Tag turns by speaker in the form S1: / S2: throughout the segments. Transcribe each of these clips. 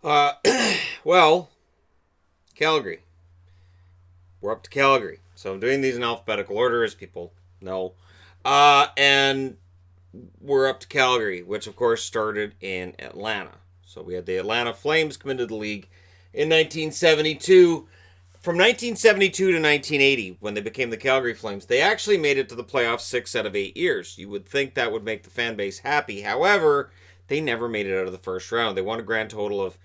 S1: Uh, well, Calgary. We're up to Calgary. So I'm doing these in alphabetical order, as people know. And we're up to Calgary, which of course started in Atlanta. So we had the Atlanta Flames come into the league in 1972. From 1972 to 1980, when they became the Calgary Flames, they actually made it to the playoffs 6 out of 8 years. You would think that would make the fan base happy. However, they never made it out of the first round. They won a grand total of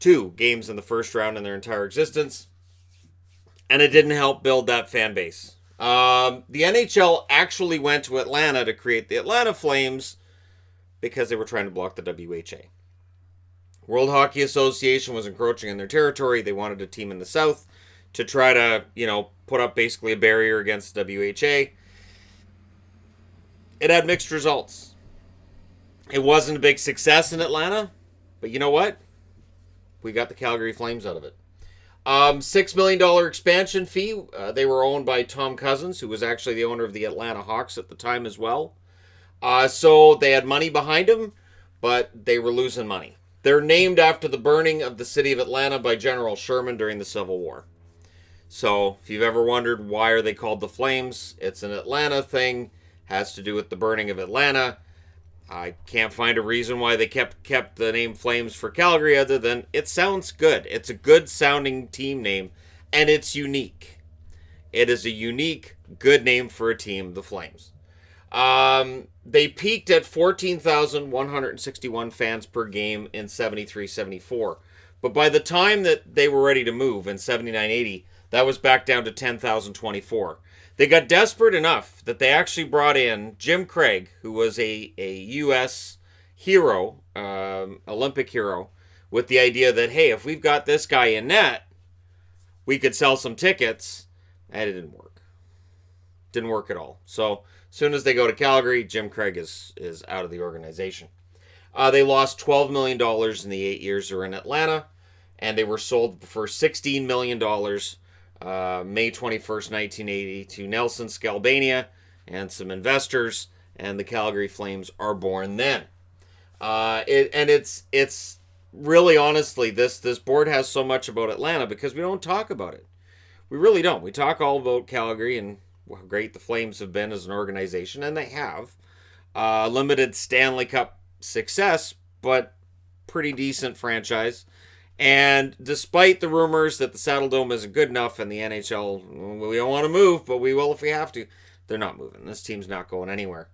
S1: 2 games in the first round in their entire existence, and it didn't help build that fan base. The NHL actually went to Atlanta to create the Atlanta Flames because they were trying to block the WHA. World Hockey Association was encroaching in their territory. They wanted a team in the South to try to, put up basically a barrier against the WHA. It had mixed results. It wasn't a big success in Atlanta, but you know what? We got the Calgary Flames out of it. $6 million expansion fee. They were owned by Tom Cousins, who was actually the owner of the Atlanta Hawks at the time as well. So they had money behind them, but they were losing money. They're named after the burning of the city of Atlanta by General Sherman during the Civil War. So if you've ever wondered why are they called the Flames, it's an Atlanta thing. Has to do with the burning of Atlanta. I can't find a reason why they kept the name Flames for Calgary other than it sounds good. It's a good sounding team name, and it's unique. It is a unique, good name for a team, the Flames. They peaked at 14,161 fans per game in 73-74. But by the time that they were ready to move in 79-80, that was back down to 10,024. They got desperate enough that they actually brought in Jim Craig, who was a U.S. hero, Olympic hero, with the idea that, hey, if we've got this guy in net, we could sell some tickets. And it didn't work. Didn't work at all. So as soon as they go to Calgary, Jim Craig is out of the organization. They lost $12 million in the 8 years they were in Atlanta, and they were sold for $16 million May 21st, 1980 to Nelson Scalbania and some investors, and the Calgary Flames are born then. It's really, honestly, this board has so much about Atlanta because we don't talk about it. We really don't. We talk all about Calgary and how great the Flames have been as an organization, and they have. Limited Stanley Cup success, but pretty decent franchise. And despite the rumors that the Saddle Dome isn't good enough and the NHL, we don't want to move, but we will if we have to, they're not moving. This team's not going anywhere.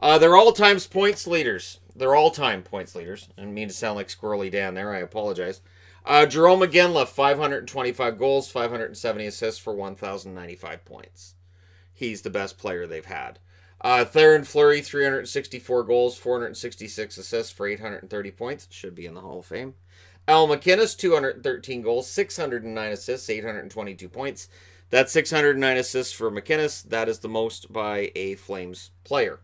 S1: They're all-time points leaders. They're all-time points leaders. I didn't mean to sound like Squirrely Dan there. I apologize. Jerome McGinley, 525 goals, 570 assists for 1,095 points. He's the best player they've had. Theron Fleury, 364 goals, 466 assists for 830 points. Should be in the Hall of Fame. Al McInnes, 213 goals, 609 assists, 822 points. That's 609 assists for McInnes. That is the most by a Flames player.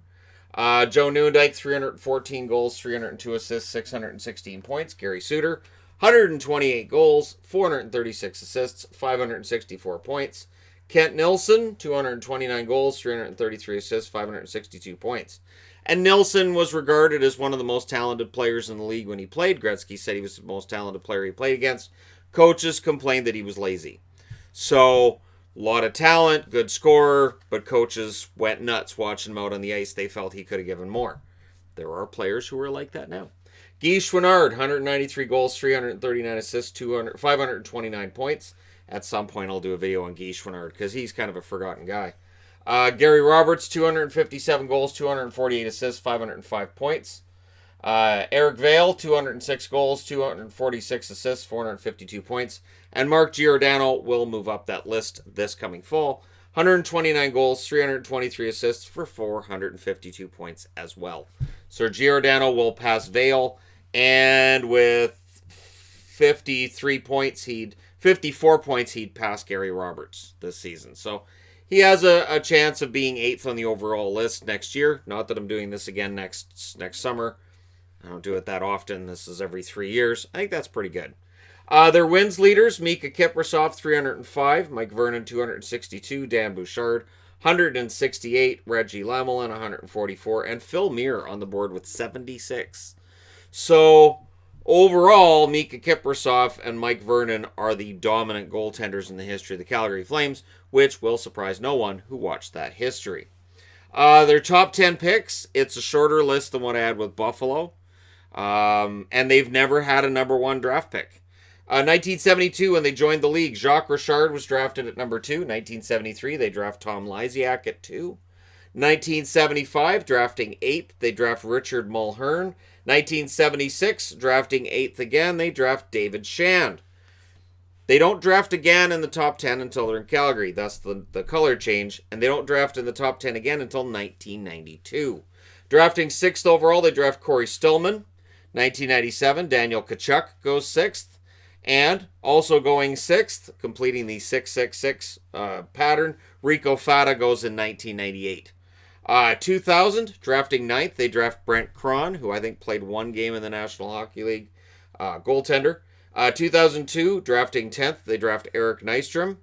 S1: Joe Newendike, 314 goals, 302 assists, 616 points. Gary Suter, 128 goals, 436 assists, 564 points. Kent Nilsson, 229 goals, 333 assists, 562 points. And Nilsson was regarded as one of the most talented players in the league when he played. Gretzky said he was the most talented player he played against. Coaches complained that he was lazy. So, a lot of talent, good scorer, but coaches went nuts watching him out on the ice. They felt he could have given more. There are players who are like that now. Guy Chouinard, 193 goals, 339 assists, 529 points. At some point, I'll do a video on Guy Chouinard because he's kind of a forgotten guy. Gary Roberts, 257 goals, 248 assists, 505 points. Eric Vale, 206 goals, 246 assists, 452 points. And Mark Giordano will move up that list this coming fall. 129 goals, 323 assists for 452 points as well. So Giordano will pass Vale, and with 54 points, he'd pass Gary Roberts this season. So he has a chance of being 8th on the overall list next year. Not that I'm doing this again next summer. I don't do it that often. This is every 3 years. I think that's pretty good. Their wins leaders, Mika Kiprasov, 305. Mike Vernon, 262. Dan Bouchard, 168. Reggie Lemelin, 144. And Phil Muir on the board with 76. So, Overall, Mika Kiprasov and Mike Vernon are the dominant goaltenders in the history of the Calgary Flames, which will surprise no one who watched that history. Their top 10 picks, it's a shorter list than what I had with Buffalo. And they've never had a number one draft pick. 1972, when they joined the league, Jacques Richard was drafted at number 2. 1973, they draft Tom Lysiak at 2. 1975, drafting 8th, they draft Richard Mulhern. 1976, drafting 8th again, they draft David Shand. They don't draft again in the top 10 until they're in Calgary. That's the color change. And they don't draft in the top 10 again until 1992. Drafting 6th overall, they draft Corey Stillman. 1997, Daniel Tkachuk goes 6th. And also going 6th, completing the 666 pattern, Rico Fata goes in 1998. 2000, drafting 9th, they draft Brent Cron, who I think played one game in the National Hockey League, goaltender. 2002, drafting 10th, they draft Eric Nystrom.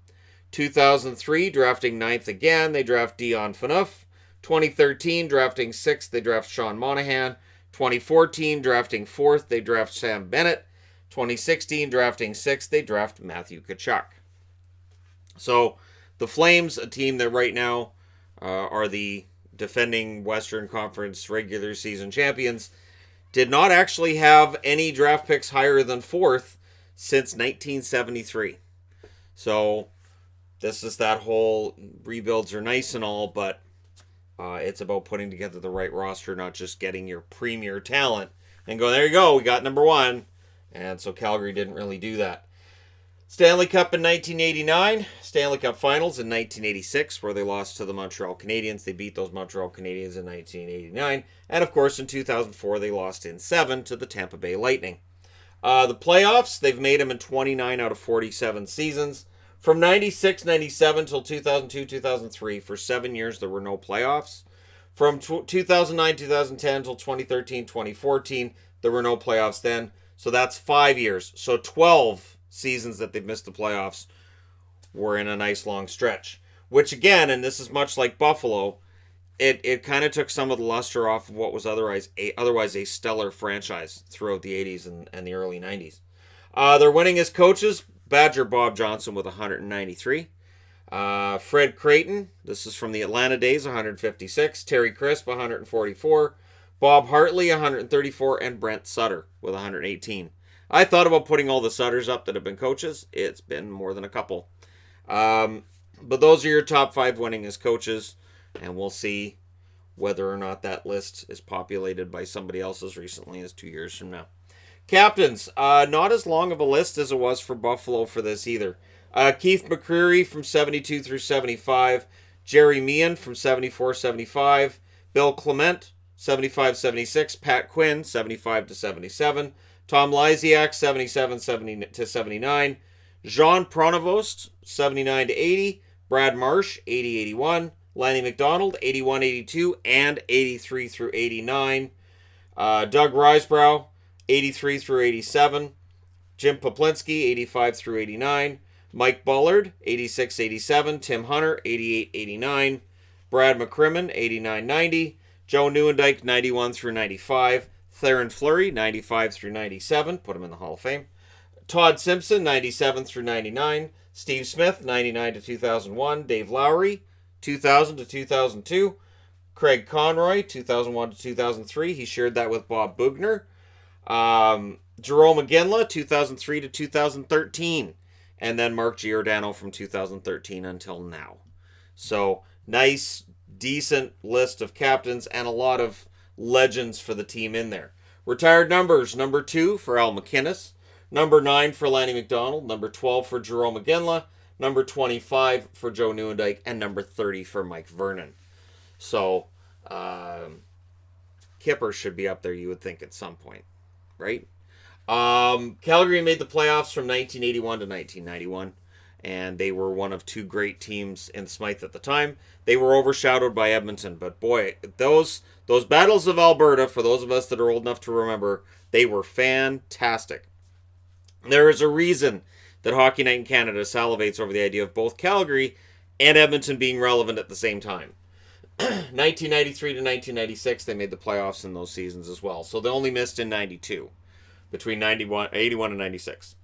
S1: 2003, drafting 9th again, they draft Dion Phaneuf. 2013, drafting 6th, they draft Sean Monahan. 2014, drafting 4th, they draft Sam Bennett. 2016, drafting 6th, they draft Matthew Tkachuk. So, the Flames, a team that right now are the defending Western Conference regular season champions, did not actually have any draft picks higher than 4th since 1973. So, this is that whole rebuilds are nice and all, but it's about putting together the right roster, not just getting your premier talent and go, there you go, we got number 1. And so Calgary didn't really do that. Stanley Cup in 1989, Stanley Cup Finals in 1986, where they lost to the Montreal Canadiens. They beat those Montreal Canadiens in 1989. And of course, in 2004, they lost in 7 to the Tampa Bay Lightning. The playoffs, they've made them in 29 out of 47 seasons. From 96-97 till 2002-2003, for 7 years, there were no playoffs. From 2009-2010 till 2013-2014, there were no playoffs then. So that's 5 years. So 12 seasons that they've missed the playoffs were in a nice long stretch. Which again, and this is much like Buffalo, it kind of took some of the luster off of what was otherwise a stellar franchise throughout the 80s and the early 90s. Their winningest coaches, Badger Bob Johnson with 193. Fred Creighton, this is from the Atlanta days, 156. Terry Crisp, 144. Bob Hartley, 134, and Brent Sutter with 118. I thought about putting all the Sutters up that have been coaches. It's been more than a couple. But those are your top 5 winningest coaches, and we'll see whether or not that list is populated by somebody else as recently as 2 years from now. Captains, not as long of a list as it was for Buffalo for this either. Keith McCreary from 72 through 75. Jerry Meehan from 74-75. Bill Clement, 75-76, Pat Quinn, 75-77, Tom Lysiak, 77-79, Jean Pronovost, 79-80, Brad Marsh, 80-81, Lanny McDonald, 81-82, and 83 through 89, Doug Risebrough, 83 through 87, Jim Poplinski, 85 through 89, Mike Bullard, 86-87, Tim Hunter, 88-89, Brad McCrimmon, 89-90, Joe Nieuwendyk, 91 through 95. Theron Fleury, 95 through 97. Put him in the Hall of Fame. Todd Simpson, 97 through 99. Steve Smith, 99 to 2001. Dave Lowry, 2000 to 2002. Craig Conroy, 2001 to 2003. He shared that with Bob Bugner. Jerome McGinley, 2003 to 2013. And then Mark Giordano from 2013 until now. So, nice, decent list of captains and a lot of legends for the team in there. Retired numbers, number 2 for Al McInnes, number 9 for Lanny McDonald, number 12 for Jerome McGinley, number 25 for Joe Nieuwendyk, and number 30 for Mike Vernon. So, Kipper should be up there, you would think, at some point, right? Calgary made the playoffs from 1981 to 1991. And they were one of 2 great teams in Smythe at the time. They were overshadowed by Edmonton, but boy, those battles of Alberta, for those of us that are old enough to remember, they were fantastic. There is a reason that Hockey Night in Canada salivates over the idea of both Calgary and Edmonton being relevant at the same time. 1993 to 1996, they made the playoffs in those seasons as well, so they only missed in 92. between 81 and 96.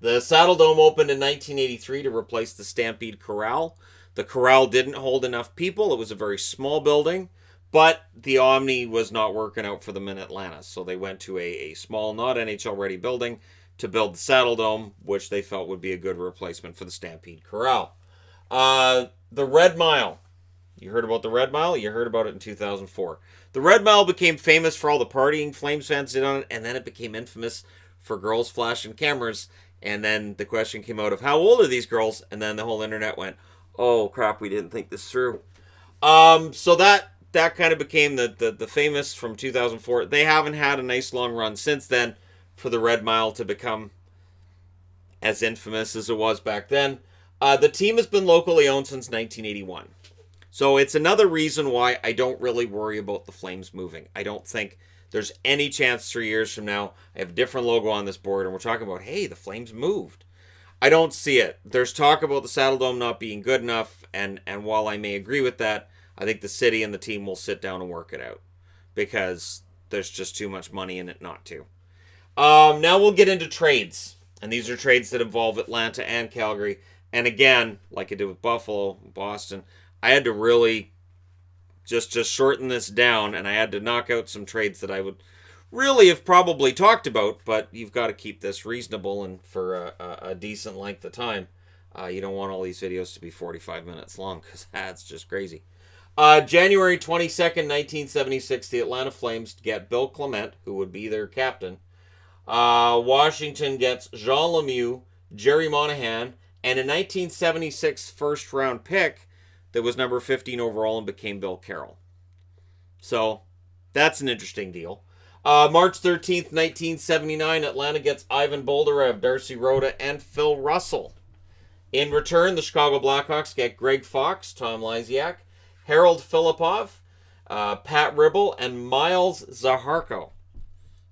S1: The Saddle Dome opened in 1983 to replace the Stampede Corral. The Corral didn't hold enough people. It was a very small building, but the Omni was not working out for them in Atlanta. So they went to a small, not NHL ready building to build the Saddle Dome, which they felt would be a good replacement for the Stampede Corral. The Red Mile. You heard about the Red Mile? You heard about it in 2004. The Red Mile became famous for all the partying Flames fans did on it, and then it became infamous for girls flashing cameras. And then the question came out of how old are these girls? And then the whole internet went, oh crap, we didn't think this through. So that kind of became the famous from 2004. They haven't had a nice long run since then for the Red Mile to become as infamous as it was back then. The team has been locally owned since 1981. So it's another reason why I don't really worry about the Flames moving. I don't think there's any chance 3 years from now I have a different logo on this board and we're talking about, hey, the Flames moved. I don't see it. There's talk about the Saddle Dome not being good enough, and while I may agree with that, I think the city and the team will sit down and work it out because there's just too much money in it not to. Now we'll get into trades, and these are trades that involve Atlanta and Calgary. And again, like I did with Buffalo, Boston, I had to really just shorten this down, and I had to knock out some trades that I would really have probably talked about, but you've got to keep this reasonable and for a decent length of time. You don't want all these videos to be 45 minutes long because that's just crazy. January 22nd, 1976, the Atlanta Flames get Bill Clement, who would be their captain. Washington gets Jean Lemieux, Jerry Monahan, and a 1976 first-round pick that was number 15 overall and became Bill Carroll. So that's an interesting deal. March 13th, 1979, Atlanta gets Ivan Boldarev, Darcy Rhoda, and Phil Russell. In return, the Chicago Blackhawks get Greg Fox, Tom Lysiak, Harold Filipov, Pat Ribble, and Miles Zaharko.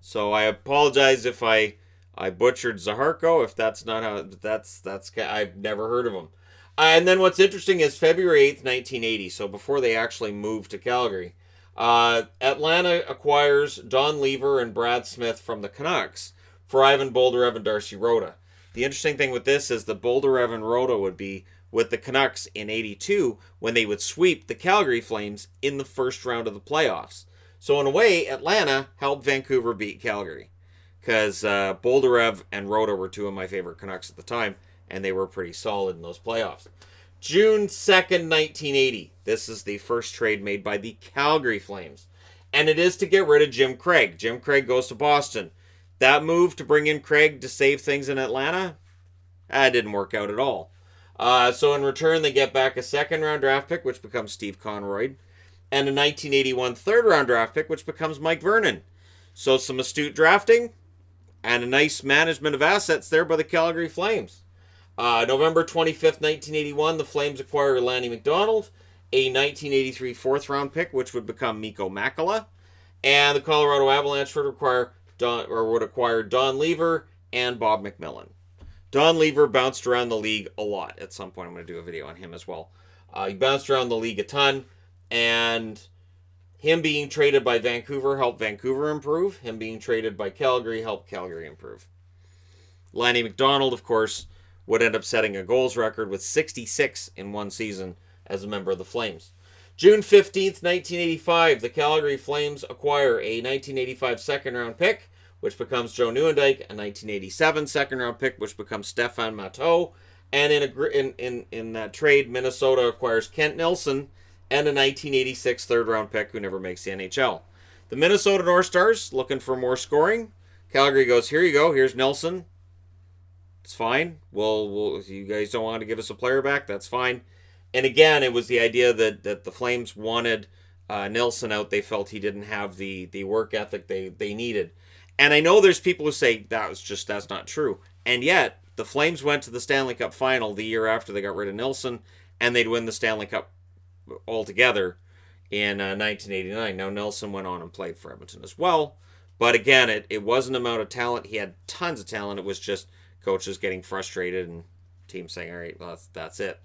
S1: So I apologize if I butchered Zaharko. If that's not how that's I've never heard of him. And then what's interesting is February 8th, 1980. So before they actually moved to Calgary, Atlanta acquires Don Lever and Brad Smith from the Canucks for Ivan Boldarev and Darcy Rhoda. The interesting thing with this is that Boldarev and Rhoda would be with the Canucks in 82 when they would sweep the Calgary Flames in the first round of the playoffs. So in a way, Atlanta helped Vancouver beat Calgary because Boldarev and Rhoda were two of my favorite Canucks at the time, and they were pretty solid in those playoffs. June 2nd, 1980. This is the first trade made by the Calgary Flames. And it is to get rid of Jim Craig. Jim Craig goes to Boston. That move to bring in Craig to save things in Atlanta, that didn't work out at all. So in return, they get back a second-round draft pick, which becomes Steve Conroy, and a 1981 third-round draft pick, which becomes Mike Vernon. So some astute drafting and a nice management of assets there by the Calgary Flames. November 25th, 1981, the Flames acquire Lanny McDonald, a 1983 fourth-round pick, which would become Mikko Makala, and the Colorado Avalanche would acquire Don Lever and Bob McMillan. Don Lever bounced around the league a lot. At some point, I'm going to do a video on him as well. He bounced around the league a ton, and him being traded by Vancouver helped Vancouver improve. Him being traded by Calgary helped Calgary improve. Lanny McDonald, of course, would end up setting a goals record with 66 in one season as a member of the Flames. June 15th, 1985, the Calgary Flames acquire a 1985 second-round pick, which becomes Joe Nieuwendyk, a 1987 second-round pick, which becomes Stefan Matteau, and in that trade, Minnesota acquires Kent Nilsson and a 1986 third-round pick who never makes the NHL. The Minnesota North Stars, looking for more scoring. Calgary goes, here you go, here's Nilsson. It's fine. Well, if you guys don't want to give us a player back, that's fine. And again, it was the idea that the Flames wanted Nilsson out. They felt he didn't have the work ethic they needed. And I know there's people who say that's not true. And yet, the Flames went to the Stanley Cup final the year after they got rid of Nilsson, and they'd win the Stanley Cup altogether in 1989. Now, Nilsson went on and played for Edmonton as well. But again, it wasn't an amount of talent. He had tons of talent. It was just coaches getting frustrated and teams saying, all right, well, that's it.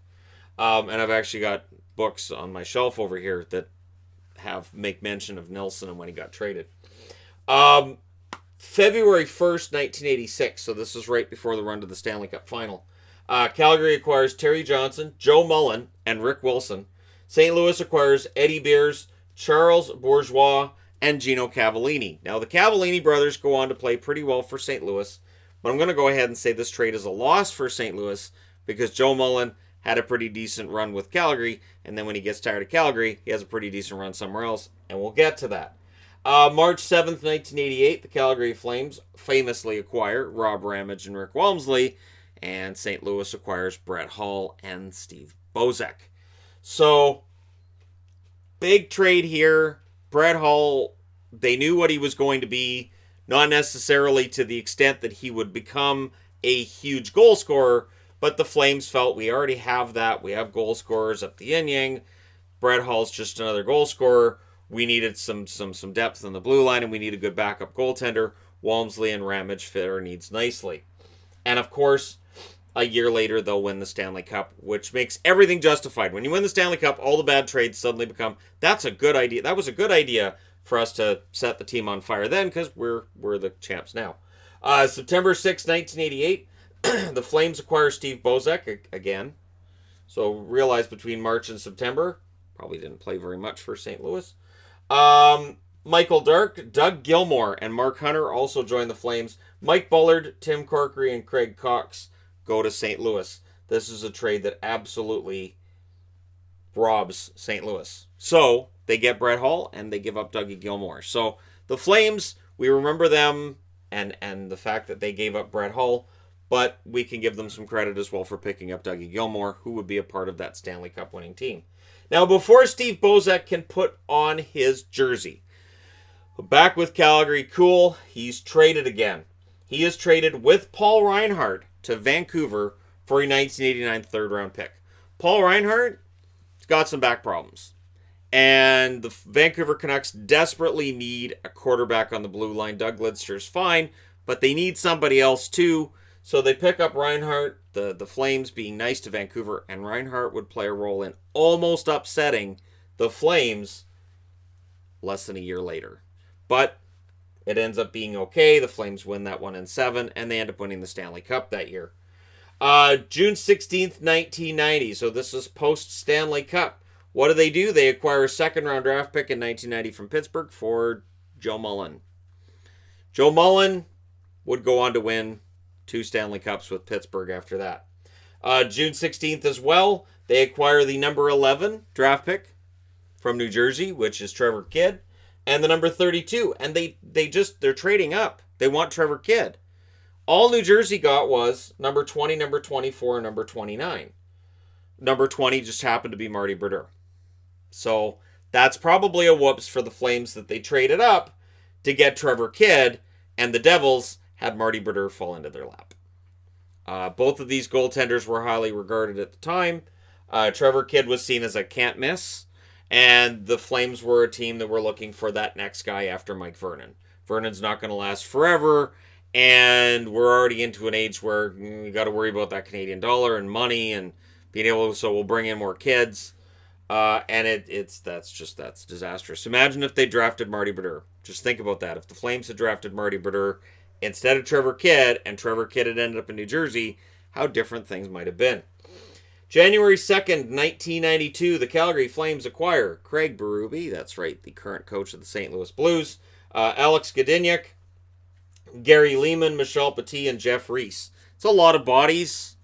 S1: And I've actually got books on my shelf over here that make mention of Nilsson and when he got traded. February 1st, 1986, so this is right before the run to the Stanley Cup final. Calgary acquires Terry Johnson, Joe Mullen, and Rick Wilson. St. Louis acquires Eddie Beers, Charles Bourgeois, and Gino Cavallini. Now, the Cavallini brothers go on to play pretty well for St. Louis, but I'm going to go ahead and say this trade is a loss for St. Louis because Joe Mullen had a pretty decent run with Calgary, and then when he gets tired of Calgary, he has a pretty decent run somewhere else, and we'll get to that. March 7th, 1988, the Calgary Flames famously acquire Rob Ramage and Rick Walmsley, and St. Louis acquires Brett Hull and Steve Bozek. So, big trade here. Brett Hull, they knew what he was going to be, not necessarily to the extent that he would become a huge goal scorer, but the Flames felt we already have that. We have goal scorers up the yin-yang. Brett Hull's just another goal scorer. We needed some depth in the blue line, and we need a good backup goaltender. Walmsley and Ramage fit our needs nicely. And of course, a year later, they'll win the Stanley Cup, which makes everything justified. When you win the Stanley Cup, all the bad trades suddenly become, that's a good idea. That was a good idea for us to set the team on fire then, because we're the champs now. September 6, 1988, the Flames acquire Steve Bozek again. So realize between March and September, probably didn't play very much for St. Louis. Michael Dark, Doug Gilmour, and Mark Hunter also join the Flames. Mike Bullard, Tim Corkery, and Craig Cox go to St. Louis. This is a trade that absolutely robs St. Louis. So they get Brett Hull and they give up Dougie Gilmour. So the Flames, we remember them and the fact that they gave up Brett Hull, but we can give them some credit as well for picking up Dougie Gilmour, who would be a part of that Stanley Cup winning team. Now, before Steve Bozek can put on his jersey, back with Calgary, cool, he's traded again. He is traded with Paul Reinhart to Vancouver for a 1989 third-round pick. Paul Reinhart has got some back problems. And the Vancouver Canucks desperately need a quarterback on the blue line. Doug Lidster's fine, but they need somebody else too. So they pick up Reinhart, the Flames being nice to Vancouver, and Reinhart would play a role in almost upsetting the Flames less than a year later. But it ends up being okay. The Flames win that one in 7, and they end up winning the Stanley Cup that year. June 16th, 1990. So this is post-Stanley Cup. What do? They acquire a second-round draft pick in 1990 from Pittsburgh for Joe Mullen. Joe Mullen would go on to win 2 Stanley Cups with Pittsburgh after that. June 16th as well, they acquire the number 11 draft pick from New Jersey, which is Trevor Kidd, and the number 32. And they're trading up. They want Trevor Kidd. All New Jersey got was number 20, number 24, and number 29. Number 20 just happened to be Marty Brodeur. So that's probably a whoops for the Flames that they traded up to get Trevor Kidd, and the Devils had Marty Brodeur fall into their lap. Both of these goaltenders were highly regarded at the time. Trevor Kidd was seen as a can't miss, and the Flames were a team that were looking for that next guy after Mike Vernon. Vernon's not going to last forever, and we're already into an age where you got to worry about that Canadian dollar and money and being able to, so we'll bring in more kids. And that's disastrous. Imagine if they drafted Marty Brodeur. Just think about that. If the Flames had drafted Marty Brodeur instead of Trevor Kidd, and Trevor Kidd had ended up in New Jersey, how different things might have been. January 2nd, 1992, the Calgary Flames acquire Craig Berube, that's right, the current coach of the St. Louis Blues, Alex Godinnik, Gary Lehman, Michel Petit, and Jeff Reese. It's a lot of bodies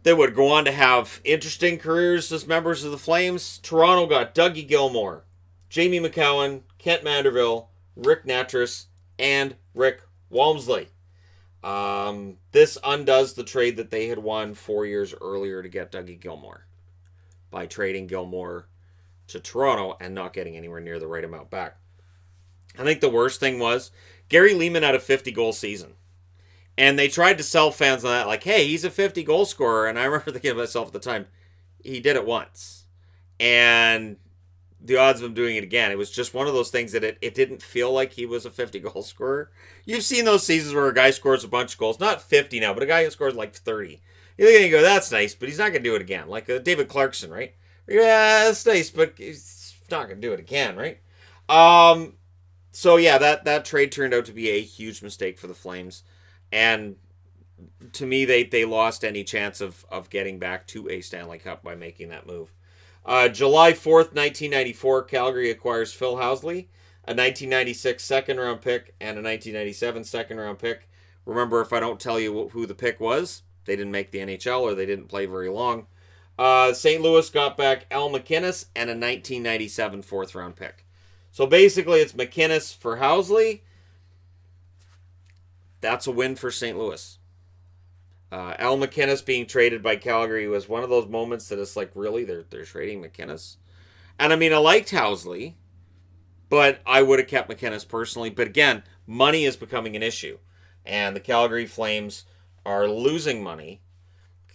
S1: that would go on to have interesting careers as members of the Flames. Toronto got Dougie Gilmour, Jamie McCowan, Kent Manderville, Rick Natras, and Rick Walmsley. This undoes the trade that they had won 4 years earlier to get Dougie Gilmour by trading Gilmour to Toronto and not getting anywhere near the right amount back. I think the worst thing was Gary Lehman had a 50-goal season. And they tried to sell fans on that, like, hey, he's a 50-goal scorer. And I remember thinking to myself at the time, he did it once. And the odds of him doing it again, it was just one of those things that it didn't feel like he was a 50-goal scorer. You've seen those seasons where a guy scores a bunch of goals, not 50 now, but a guy who scores like 30. You look at it and you go, that's nice, but he's not going to do it again. Like David Clarkson, right? Yeah, that's nice, but he's not going to do it again, right? So yeah, that trade turned out to be a huge mistake for the Flames, and to me, they lost any chance of getting back to a Stanley Cup by making that move. July 4th, 1994, Calgary acquires Phil Housley, a 1996 second round pick, and a 1997 second round pick. Remember, if I don't tell you who the pick was, they didn't make the NHL or they didn't play very long. St. Louis got back Al McInnes and a 1997 fourth round pick. So basically, it's McInnes for Housley. That's a win for St. Louis. Al McInnes being traded by Calgary was one of those moments that it's like, really, they're trading McInnes? And I mean, I liked Housley, but I would have kept McInnes personally. But again, money is becoming an issue. And the Calgary Flames are losing money.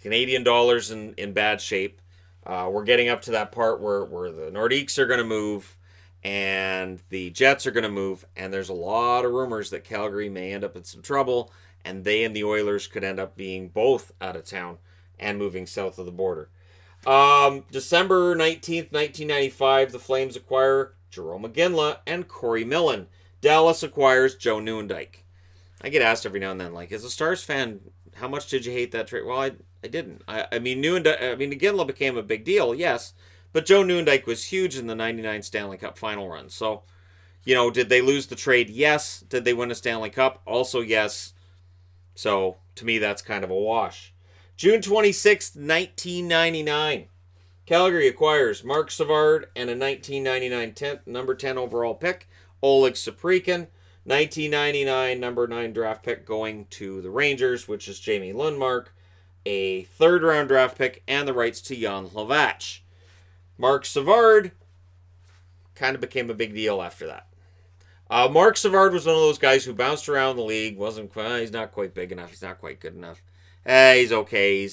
S1: Canadian dollars in bad shape. We're getting up to that part where the Nordiques are going to move and the Jets are going to move. And there's a lot of rumors that Calgary may end up in some trouble. And they and the Oilers could end up being both out of town and moving south of the border. December 19th, 1995, the Flames acquire Jerome McGinley and Corey Millen. Dallas acquires Joe Nieuwendyk. I get asked every now and then, like, as a Stars fan, how much did you hate that trade? Well, I didn't. I mean, McGinley became a big deal, yes, but Joe Nieuwendyk was huge in the 99 Stanley Cup final run. So, did they lose the trade? Yes. Did they win a Stanley Cup? Also, yes. So, to me, that's kind of a wash. June 26th, 1999. Calgary acquires Mark Savard and a 1999 number 10 overall pick, Oleg Saprikin. 1999 number 9 draft pick going to the Rangers, which is Jamie Lundmark. A third-round draft pick and the rights to Jan Hlavac. Mark Savard kind of became a big deal after that. Mark Savard was one of those guys who bounced around the league. He's not quite big enough. He's not quite good enough. He's okay.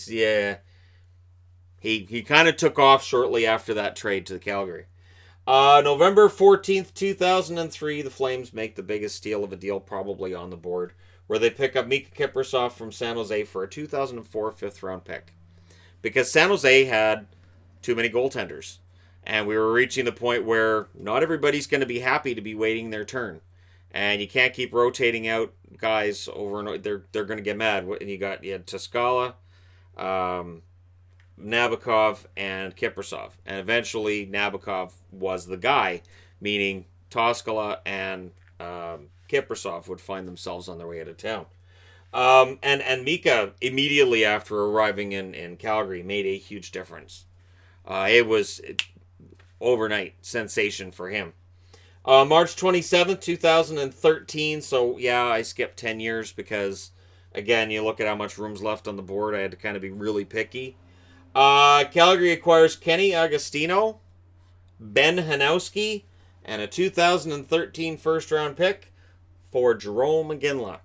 S1: He kind of took off shortly after that trade to the Calgary. November 14th, 2003, the Flames make the biggest steal of a deal probably on the board, where they pick up Mika Kiprasov from San Jose for a 2004 fifth-round pick. Because San Jose had too many goaltenders. And we were reaching the point where not everybody's going to be happy to be waiting their turn. And you can't keep rotating out guys over and over. They're going to get mad. And you had Toscala, Nabokov, and Kiprasov. And eventually Nabokov was the guy, meaning Toscala and Kiprasov would find themselves on their way out of town. And Mika, immediately after arriving in Calgary, made a huge difference. It was overnight sensation for him. March 27th, 2013. So, yeah, I skipped 10 years because, again, you look at how much room's left on the board. I had to kind of be really picky. Calgary acquires Kenny Agostino, Ben Hanowski, and a 2013 first-round pick for Jerome McGinley.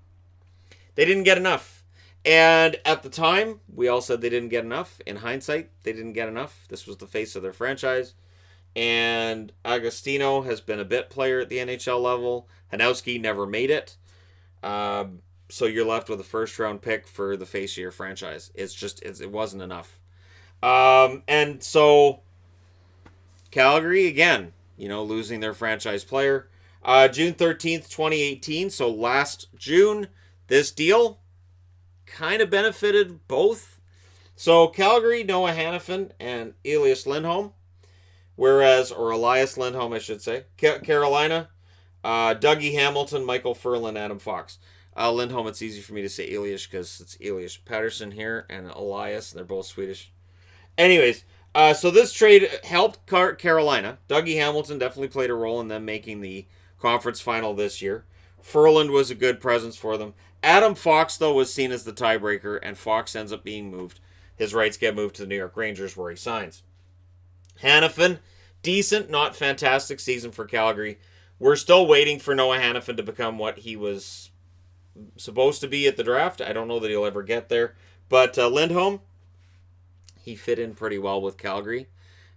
S1: They didn't get enough. And at the time, we all said they didn't get enough. In hindsight, they didn't get enough. This was the face of their franchise. And Agostino has been a bit player at the NHL level. Hanowski never made it. So you're left with a first-round pick for the face of your franchise. It wasn't enough. And so Calgary, again, losing their franchise player. June 13th, 2018. So last June, this deal kind of benefited both. So Calgary, Noah Hannafin and Elias Lindholm. Elias Lindholm, I should say. Carolina, Dougie Hamilton, Michael Ferland, Adam Fox. Lindholm, it's easy for me to say Elias because it's Elias Patterson here and Elias. They're both Swedish. Anyways, so this trade helped Carolina. Dougie Hamilton definitely played a role in them making the conference final this year. Ferland was a good presence for them. Adam Fox, though, was seen as the tiebreaker, and Fox ends up being moved. His rights get moved to the New York Rangers, where he signs. Hannafin, decent, not fantastic season for Calgary. We're still waiting for Noah Hannafin to become what he was supposed to be at the draft. I don't know that he'll ever get there. But Lindholm, he fit in pretty well with Calgary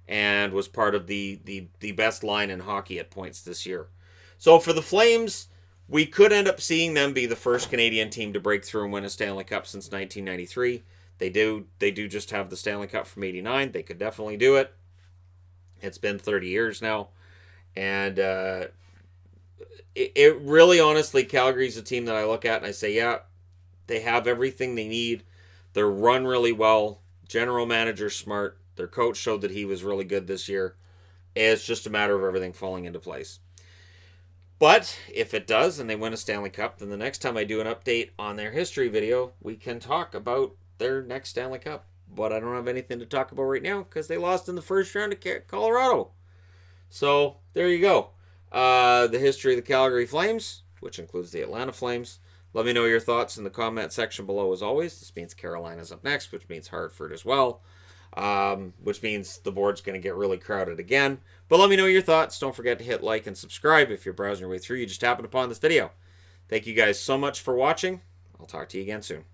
S1: and was part of the best line in hockey at points this year. So for the Flames, we could end up seeing them be the first Canadian team to break through and win a Stanley Cup since 1993. They do just have the Stanley Cup from 89. They could definitely do it. It's been 30 years now. And it really, honestly, Calgary's a team that I look at and I say, yeah, they have everything they need. They're run really well. General manager smart. Their coach showed that he was really good this year. It's just a matter of everything falling into place. But if it does and they win a Stanley Cup, then the next time I do an update on their history video, we can talk about their next Stanley Cup. But I don't have anything to talk about right now because they lost in the first round to Colorado. So there you go. The history of the Calgary Flames, which includes the Atlanta Flames. Let me know your thoughts in the comment section below as always. This means Carolina's up next, which means Hartford as well. Which means the board's going to get really crowded again. But let me know your thoughts. Don't forget to hit like and subscribe if you're browsing your way through. You just happened upon this video. Thank you guys so much for watching. I'll talk to you again soon.